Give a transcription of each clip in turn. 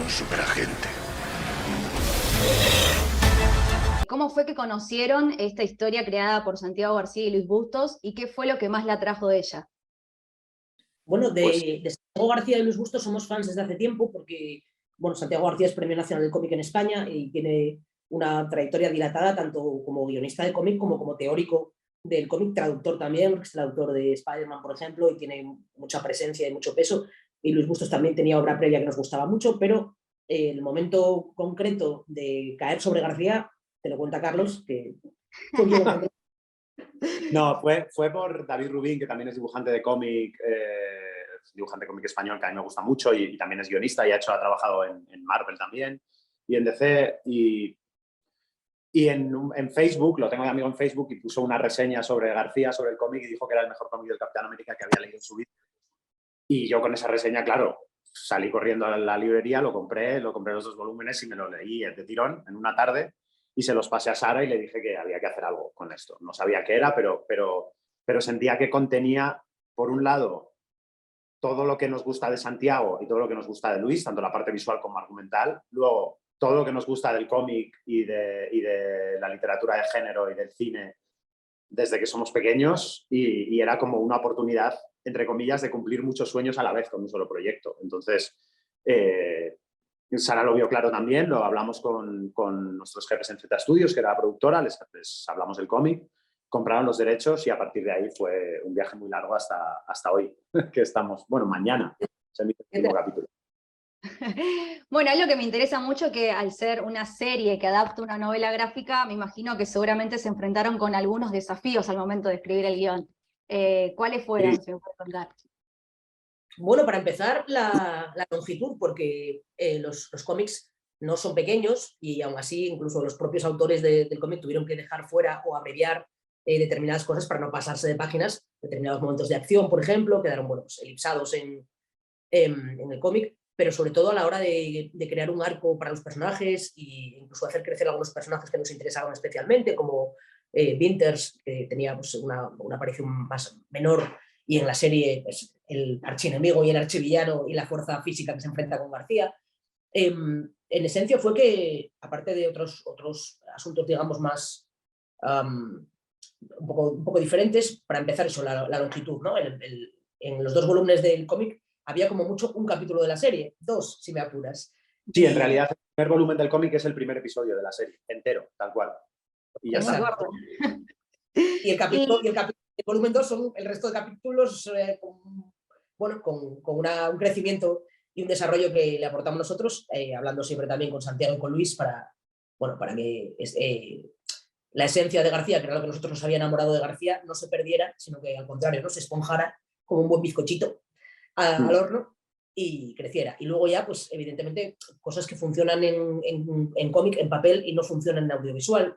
superagente. ¿Cómo fue que conocieron esta historia creada por Santiago García y Luis Bustos y qué fue lo que más le atrajo de ella? Bueno, Pues de Santiago García y Luis Bustos somos fans desde hace tiempo porque, bueno, Santiago García es Premio Nacional del Cómic en España y tiene una trayectoria dilatada tanto como guionista de cómic como teórico del cómic, traductor también, es traductor de Spider-Man, por ejemplo, y tiene mucha presencia y mucho peso. Y Luis Bustos también tenía obra previa que nos gustaba mucho, pero el momento concreto de caer sobre García, te lo cuenta Carlos, que fue bien. No, fue por David Rubín, que también es dibujante de cómic, dibujante de cómic español, que a mí me gusta mucho y también es guionista y ha trabajado en Marvel también y en DC. Y en Facebook, lo tengo de amigo en Facebook, y puso una reseña sobre García, sobre el cómic, y dijo que era el mejor cómic del Capitán América que había leído en su vida. Y yo con esa reseña, claro, salí corriendo a la librería, lo compré los 2 volúmenes y me lo leí de tirón en una tarde y se los pasé a Sara y le dije que había que hacer algo con esto. No sabía qué era, pero sentía que contenía, por un lado, todo lo que nos gusta de Santiago y todo lo que nos gusta de Luis, tanto la parte visual como argumental. Luego, todo lo que nos gusta del cómic y de la literatura de género y del cine desde que somos pequeños, y era como una oportunidad, entre comillas, de cumplir muchos sueños a la vez con un solo proyecto. Entonces, Sara lo vio claro también, lo hablamos con nuestros jefes en Z Studios, que era la productora, les hablamos del cómic, compraron los derechos y a partir de ahí fue un viaje muy largo hasta hoy, que estamos, bueno, mañana se emite el último capítulo. Bueno, algo que me interesa mucho que al ser una serie que adapta una novela gráfica, me imagino que seguramente se enfrentaron con algunos desafíos al momento de escribir el guión. ¿Cuáles fueron, si me puede contar? Bueno, para empezar, la longitud, porque los cómics no son pequeños y aún así incluso los propios autores del cómic tuvieron que dejar fuera o abreviar determinadas cosas para no pasarse de páginas, determinados momentos de acción, por ejemplo, quedaron pues, elipsados en el cómic, pero sobre todo a la hora de crear un arco para los personajes e incluso hacer crecer algunos personajes que nos interesaban especialmente, como Winters, que tenía pues, una aparición más menor, y en la serie pues, el archienemigo y el archivillano y la fuerza física que se enfrenta con García. En esencia fue que, aparte de otros asuntos, digamos, más un poco diferentes, para empezar eso, la longitud, ¿no? En los 2 volúmenes del cómic había como mucho un capítulo de la serie, 2, si me apuras. Sí, en realidad el primer volumen del cómic es el primer episodio de la serie, entero, tal cual. Y ya está. Y el volumen 2 son el resto de capítulos con un crecimiento y un desarrollo que le aportamos nosotros, hablando siempre también con Santiago y con Luis, para que la esencia de García, que era lo que nosotros nos había enamorado de García, no se perdiera, sino que al contrario, ¿no? Se esponjara como un buen bizcochito al horno y creciera. Y luego ya, pues evidentemente, cosas que funcionan en cómic, en papel, y no funcionan en audiovisual.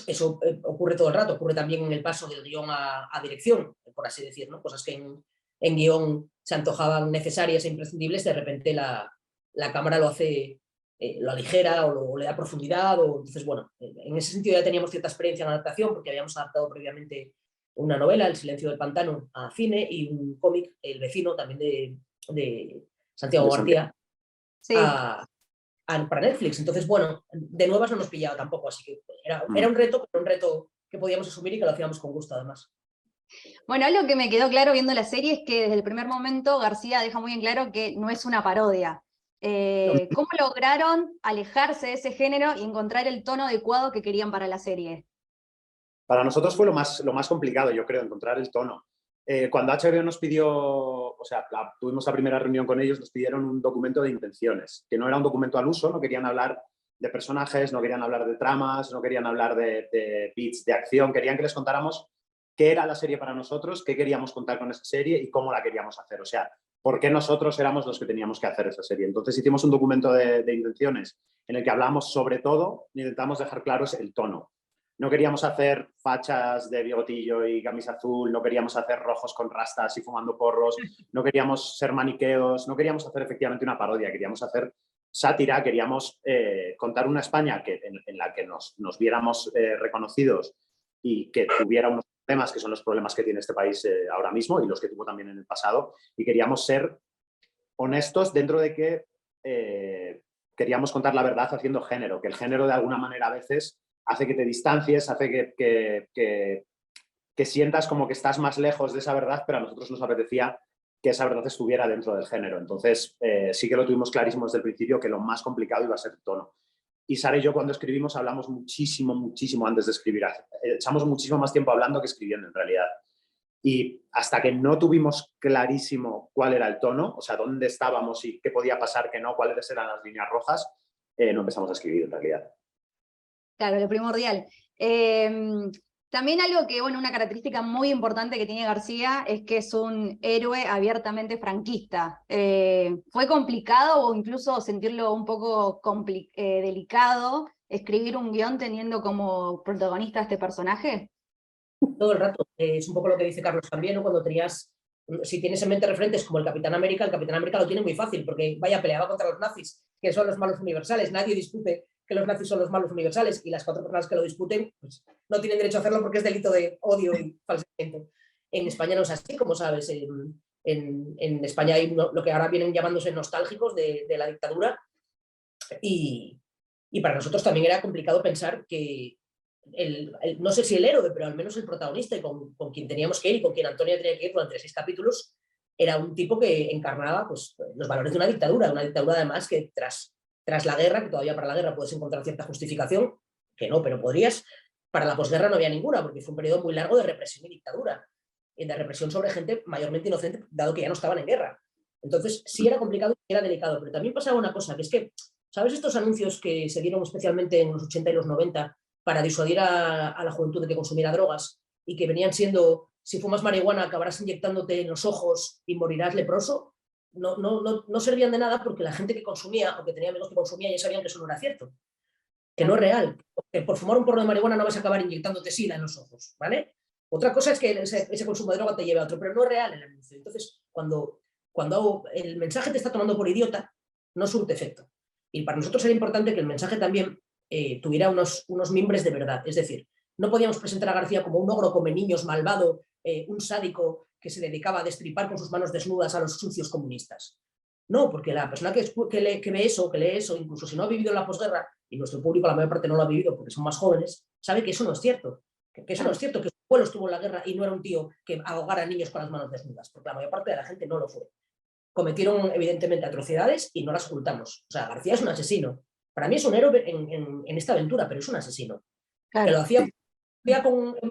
Eso ocurre todo el rato, ocurre también en el paso del guión a dirección, por así decir, ¿no? Cosas que en guión se antojaban necesarias e imprescindibles, de repente la cámara lo hace, lo aligera o le da profundidad. Entonces, bueno, en ese sentido ya teníamos cierta experiencia en adaptación, porque habíamos adaptado previamente una novela, El silencio del pantano, a cine, y un cómic, El vecino, también de Santiago García, Sí. para Netflix. Entonces, bueno, de nuevas no nos pillaba tampoco, así que era un reto, pero un reto que podíamos asumir y que lo hacíamos con gusto, además. Bueno, algo que me quedó claro viendo la serie es que desde el primer momento García deja muy en claro que no es una parodia. ¿Cómo lograron alejarse de ese género y encontrar el tono adecuado que querían para la serie? Para nosotros fue lo más complicado, yo creo, encontrar el tono. Cuando HBO nos pidió, o sea, tuvimos la primera reunión con ellos, nos pidieron un documento de intenciones, que no era un documento al uso, no querían hablar de personajes, no querían hablar de tramas, no querían hablar de beats de acción, querían que les contáramos qué era la serie para nosotros, qué queríamos contar con esa serie y cómo la queríamos hacer. O sea, por qué nosotros éramos los que teníamos que hacer esa serie. Entonces hicimos un documento de intenciones en el que hablamos sobre todo, intentamos dejar claro el tono. No queríamos hacer fachas de bigotillo y camisa azul, no queríamos hacer rojos con rastas y fumando porros, no queríamos ser maniqueos, no queríamos hacer efectivamente una parodia, queríamos hacer sátira, queríamos contar una España en la que nos viéramos reconocidos y que tuviera unos problemas que son los problemas que tiene este país ahora mismo y los que tuvo también en el pasado, y queríamos ser honestos dentro de que queríamos contar la verdad haciendo género, que el género de alguna manera a veces hace que te distancies, hace que sientas como que estás más lejos de esa verdad, pero a nosotros nos apetecía que esa verdad estuviera dentro del género. Entonces, sí que lo tuvimos clarísimo desde el principio que lo más complicado iba a ser el tono. Y Sara y yo cuando escribimos hablamos muchísimo, muchísimo antes de escribir. Echamos muchísimo más tiempo hablando que escribiendo en realidad. Y hasta que no tuvimos clarísimo cuál era el tono, o sea, dónde estábamos y qué podía pasar, qué no, cuáles eran las líneas rojas, no empezamos a escribir en realidad. Claro, lo primordial. También algo que, bueno, una característica muy importante que tiene García es que es un héroe abiertamente franquista. ¿Fue complicado o incluso sentirlo un poco delicado escribir un guión teniendo como protagonista a este personaje? Todo el rato. Es un poco lo que dice Carlos también, ¿no? Cuando tenías, si tienes en mente referentes como el Capitán América lo tiene muy fácil, porque vaya, peleaba contra los nazis, que son los malos universales. Nadie discute que los nazis son los malos universales, y las 4 personas que lo discuten pues, no tienen derecho a hacerlo porque es delito de odio y falsamiento. En España no es así, como sabes. En España hay lo que ahora vienen llamándose nostálgicos de la dictadura, y para nosotros también era complicado pensar que no sé si el héroe, pero al menos el protagonista y con quien teníamos que ir y con quien Antonia tenía que ir durante 6 capítulos, era un tipo que encarnaba pues, los valores de una dictadura además que tras la guerra, que todavía para la guerra puedes encontrar cierta justificación, que no, pero podrías, para la posguerra no había ninguna, porque fue un periodo muy largo de represión y dictadura, de represión sobre gente mayormente inocente, dado que ya no estaban en guerra. Entonces sí era complicado y era delicado, pero también pasaba una cosa, que es que, ¿sabes estos anuncios que se dieron especialmente en los 80 y los 90 para disuadir a la juventud de que consumiera drogas, y que venían siendo, si fumas marihuana acabarás inyectándote en los ojos y morirás leproso? No servían de nada, porque la gente que consumía o que tenía amigos que consumía ya sabían que eso no era cierto, que no es real, que por fumar un porro de marihuana no vas a acabar inyectándote sida en los ojos, ¿vale? Otra cosa es que ese consumo de droga te lleve a otro, pero no es real el anuncio. Entonces, cuando el mensaje te está tomando por idiota, no surte efecto. Y para nosotros era importante que el mensaje también tuviera unos mimbres de verdad. Es decir, no podíamos presentar a García como un ogro come niños, malvado, un sádico que se dedicaba a destripar con sus manos desnudas a los sucios comunistas. No, porque la persona que ve eso, que lee eso, incluso si no ha vivido en la posguerra, y nuestro público la mayor parte no lo ha vivido porque son más jóvenes, sabe que eso no es cierto. Que eso no es cierto, que su abuelo estuvo en la guerra y no era un tío que ahogara a niños con las manos desnudas, porque la mayor parte de la gente no lo fue. Cometieron evidentemente atrocidades y no las ocultamos. O sea, García es un asesino. Para mí es un héroe en esta aventura, pero es un asesino. Claro. Que lo hacía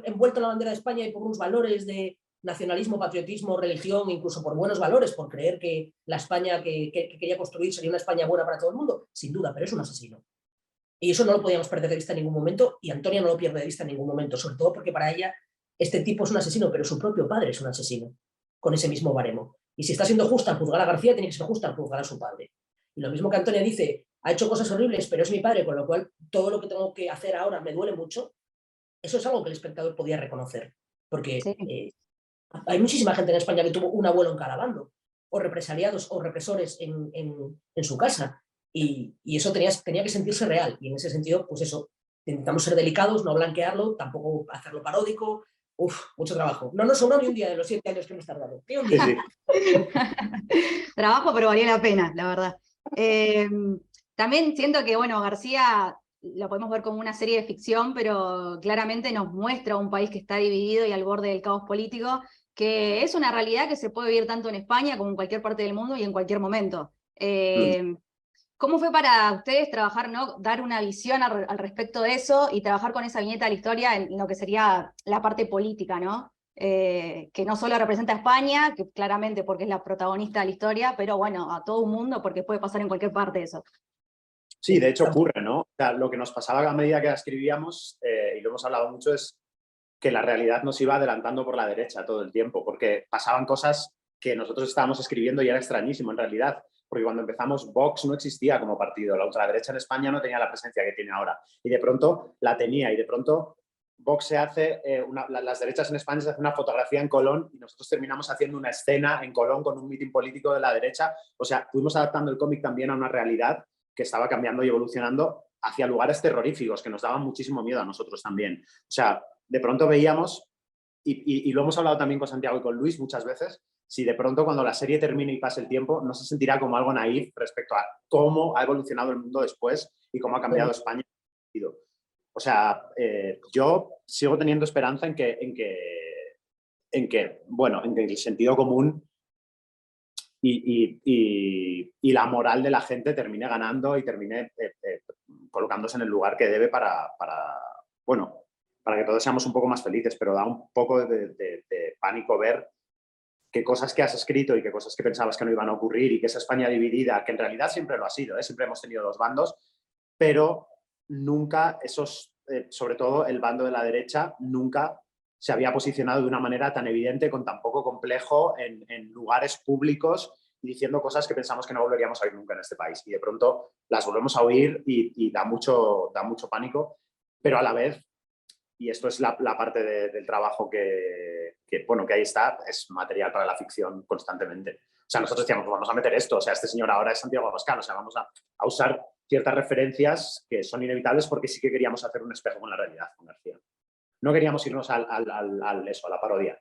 envuelto en la bandera de España y por unos valores de nacionalismo, patriotismo, religión, incluso por buenos valores, por creer que la España que quería construir sería una España buena para todo el mundo, sin duda, pero es un asesino. Y eso no lo podíamos perder de vista en ningún momento, y Antonia no lo pierde de vista en ningún momento, sobre todo porque para ella este tipo es un asesino, pero su propio padre es un asesino, con ese mismo baremo. Y si está siendo justa al juzgar a García, tiene que ser justa al juzgar a su padre. Y lo mismo que Antonia dice, ha hecho cosas horribles, pero es mi padre, con lo cual todo lo que tengo que hacer ahora me duele mucho. Eso es algo que el espectador podía reconocer, porque sí. Hay muchísima gente en España que tuvo un abuelo en cada bando, o represaliados o represores en su casa, y eso tenía que sentirse real, y en ese sentido, pues eso, intentamos ser delicados, no blanquearlo, tampoco hacerlo paródico. Mucho trabajo. No nos sobró ni un día de los 7 años que hemos tardado. Ni un día. Trabajo, pero valía la pena, la verdad. También siento que, bueno, García lo podemos ver como una serie de ficción, pero claramente nos muestra un país que está dividido y al borde del caos político, que es una realidad que se puede vivir tanto en España como en cualquier parte del mundo y en cualquier momento. ¿Cómo fue para ustedes trabajar, ¿no? Dar una visión al respecto de eso y trabajar con esa viñeta de la historia en lo que sería la parte política, ¿no? Que no solo representa a España, que claramente porque es la protagonista de la historia, pero bueno, a todo un mundo, porque puede pasar en cualquier parte eso. Sí, de hecho ocurre, ¿no? O sea, lo que nos pasaba a medida que la escribíamos, y lo hemos hablado mucho, es que la realidad nos iba adelantando por la derecha todo el tiempo, porque pasaban cosas que nosotros estábamos escribiendo y era extrañísimo en realidad, porque cuando empezamos Vox no existía como partido, la ultraderecha en España no tenía la presencia que tiene ahora, y de pronto la tenía, y de pronto Vox se hace, las derechas en España se hace una fotografía en Colón y nosotros terminamos haciendo una escena en Colón con un mitin político de la derecha. O sea, fuimos adaptando el cómic también a una realidad que estaba cambiando y evolucionando hacia lugares terroríficos que nos daban muchísimo miedo a nosotros también. O sea, de pronto veíamos y lo hemos hablado también con Santiago y con Luis muchas veces, si de pronto cuando la serie termine y pase el tiempo, no se sentirá como algo naif respecto a cómo ha evolucionado el mundo después y cómo ha cambiado España. O sea, yo sigo teniendo esperanza en que el sentido común y la moral de la gente termine ganando y termine colocándose en el lugar que debe para que todos seamos un poco más felices, pero da un poco de pánico ver qué cosas que has escrito y qué cosas que pensabas que no iban a ocurrir y que esa España dividida, que en realidad siempre lo ha sido, siempre hemos tenido dos bandos, pero nunca sobre todo el bando de la derecha, nunca se había posicionado de una manera tan evidente, con tan poco complejo, en lugares públicos y diciendo cosas que pensamos que no volveríamos a oír nunca en este país. Y de pronto las volvemos a oír y da mucho pánico, pero a la vez, y esto es la parte del trabajo que ahí está, es material para la ficción constantemente. O sea, nosotros decíamos, pues vamos a meter esto, o sea, este señor ahora es Santiago Abascal, o sea, vamos a usar ciertas referencias que son inevitables porque sí que queríamos hacer un espejo con la realidad, con García. No queríamos irnos a la parodia.